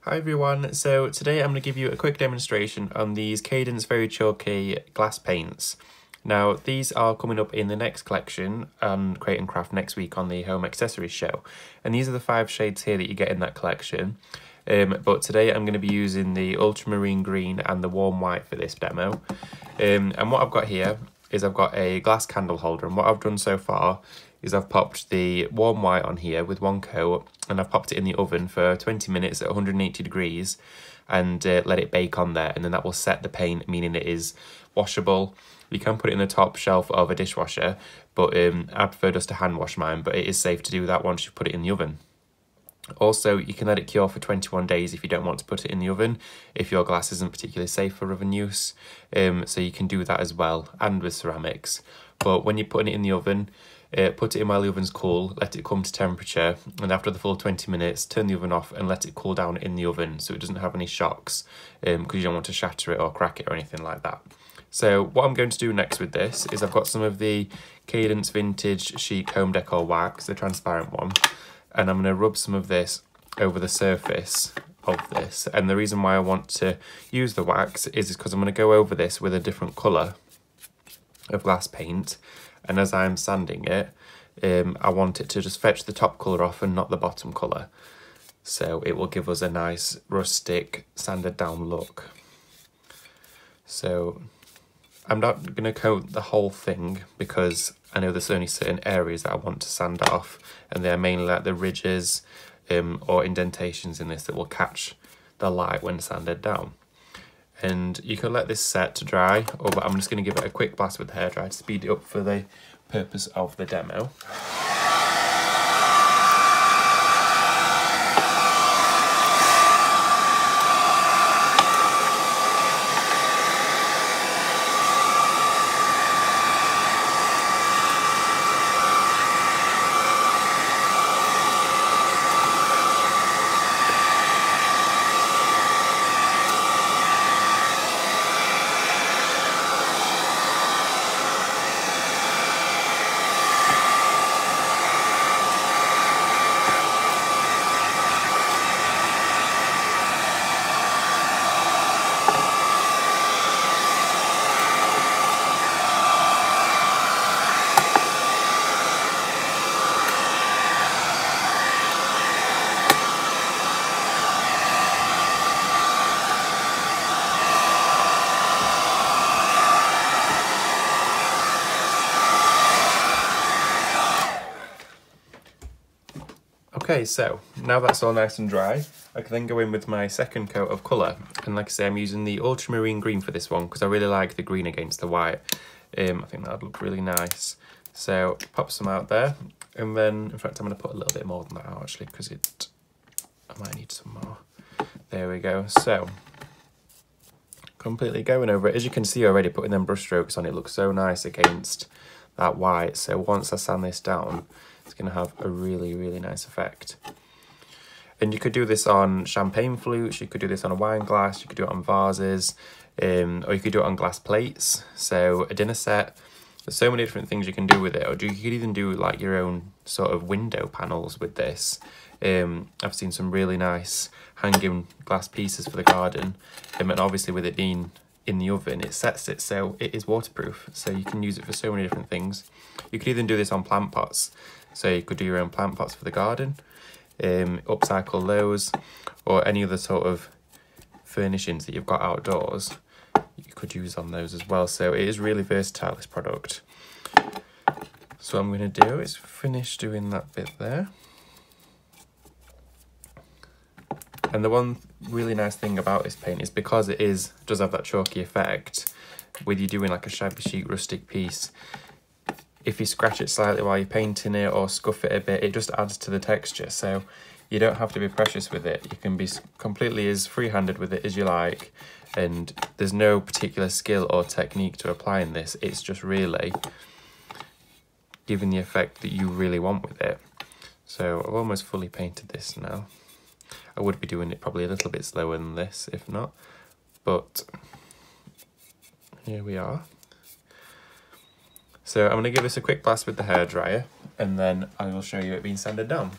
Hi everyone, so today I'm going to give you a quick demonstration on these Cadence Very Chalky glass paints. Now these are coming up in the next collection on Create and Craft next week on the Home Accessories show, and these are the 5 shades here that you get in that collection. But today I'm going to be using the ultramarine green and the warm white for this demo. And what I've got here is I've got a glass candle holder, and what I've done so far is I've popped the warm white on here with one coat, and I've popped it in the oven for 20 minutes at 180 degrees and let it bake on there, and then that will set the paint, meaning it is washable. You can put it in the top shelf of a dishwasher, but I prefer just to hand wash mine, but it is safe to do that once you put it in the oven. Also, you can let it cure for 21 days if you don't want to put it in the oven, if your glass isn't particularly safe for oven use. So you can do that as well, and with ceramics. But when you're putting it in the oven, put it in while the oven's cool, let it come to temperature, and after the full 20 minutes, turn the oven off and let it cool down in the oven so it doesn't have any shocks, because you don't want to shatter it or crack it or anything like that. So what I'm going to do next with this is I've got some of the Cadence Vintage Chic Home Decor wax, the transparent one, and I'm going to rub some of this over the surface of this. And the reason why I want to use the wax is because I'm going to go over this with a different colour of glass paint, and as I'm sanding it, I want it to just fetch the top colour off and not the bottom colour. So it will give us a nice rustic sanded down look. So I'm not going to coat the whole thing because I know there's only certain areas that I want to sand off, and they're mainly like the ridges or indentations in this that will catch the light when sanded down. And you can let this set to dry, but I'm just going to give it a quick blast with the hairdryer to speed it up for the purpose of the demo. Okay, so now that's all nice and dry, I can then go in with my second coat of colour, and like I say, I'm using the ultramarine green for this one because I really like the green against the white. I think that would look really nice. So pop some out there, and then in fact I'm going to put a little bit more than that out actually, because I might need some more. There we go. So completely going over it. As you can see already, putting them brush strokes on, it looks so nice against that white. So once I sand this down, it's going to have a really, really nice effect. And you could do this on champagne flutes, you could do this on a wine glass, you could do it on vases, or you could do it on glass plates. So a dinner set, there's so many different things you can do with it. Or you could even do like your own sort of window panels with this. I've seen some really nice hanging glass pieces for the garden, and obviously with it being in the oven, it sets it so it is waterproof, so you can use it for so many different things. You could even do this on plant pots, so you could do your own plant pots for the garden, upcycle those, or any other sort of furnishings that you've got outdoors, you could use on those as well. So it is really versatile, this product. So what I'm going to do is finish doing that bit there. And the one really nice thing about this paint is because it does have that chalky effect, with you doing like a shabby chic rustic piece, if you scratch it slightly while you're painting it or scuff it a bit, it just adds to the texture. So you don't have to be precious with it. You can be completely as free-handed with it as you like, and there's no particular skill or technique to applying this. It's just really giving the effect that you really want with it. So I've almost fully painted this now. I would be doing it probably a little bit slower than this, if not, but here we are. So I'm going to give this a quick blast with the hairdryer, and then I will show you it being sanded down.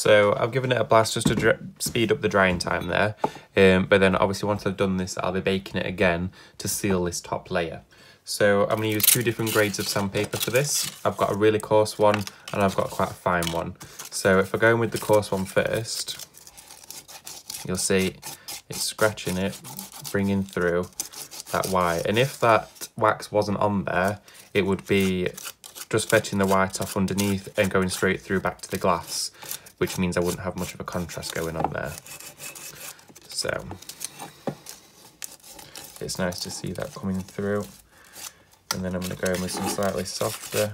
So I've given it a blast just to speed up the drying time there. But then obviously once I've done this, I'll be baking it again to seal this top layer. So I'm going to use 2 different grades of sandpaper for this. I've got a really coarse one and I've got quite a fine one. So if I go in with the coarse one first, you'll see it's scratching it, bringing through that white. And if that wax wasn't on there, it would be just fetching the white off underneath and going straight through back to the glass, which means I wouldn't have much of a contrast going on there. So it's nice to see that coming through. And then I'm going to go in with some slightly softer.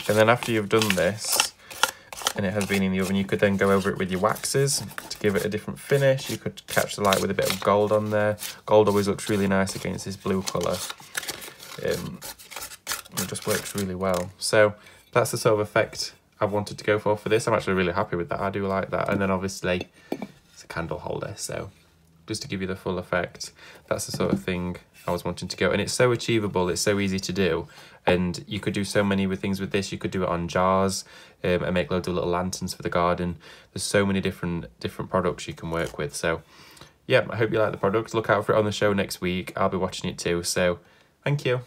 And then after you've done this, and it has been in the oven, you could then go over it with your waxes to give it a different finish. You could catch the light with a bit of gold on there. Gold always looks really nice against this blue colour. It just works really well. So that's the sort of effect I wanted to go for this. I'm actually really happy with that. I do like that. And then obviously it's a candle holder, so just to give you the full effect, that's the sort of thing I was wanting to go. And it's so achievable, it's so easy to do. And you could do so many things with this. You could do it on jars and make loads of little lanterns for the garden. There's so many different products you can work with. So yeah, I hope you like the product. Look out for it on the show next week. I'll be watching it too. So thank you.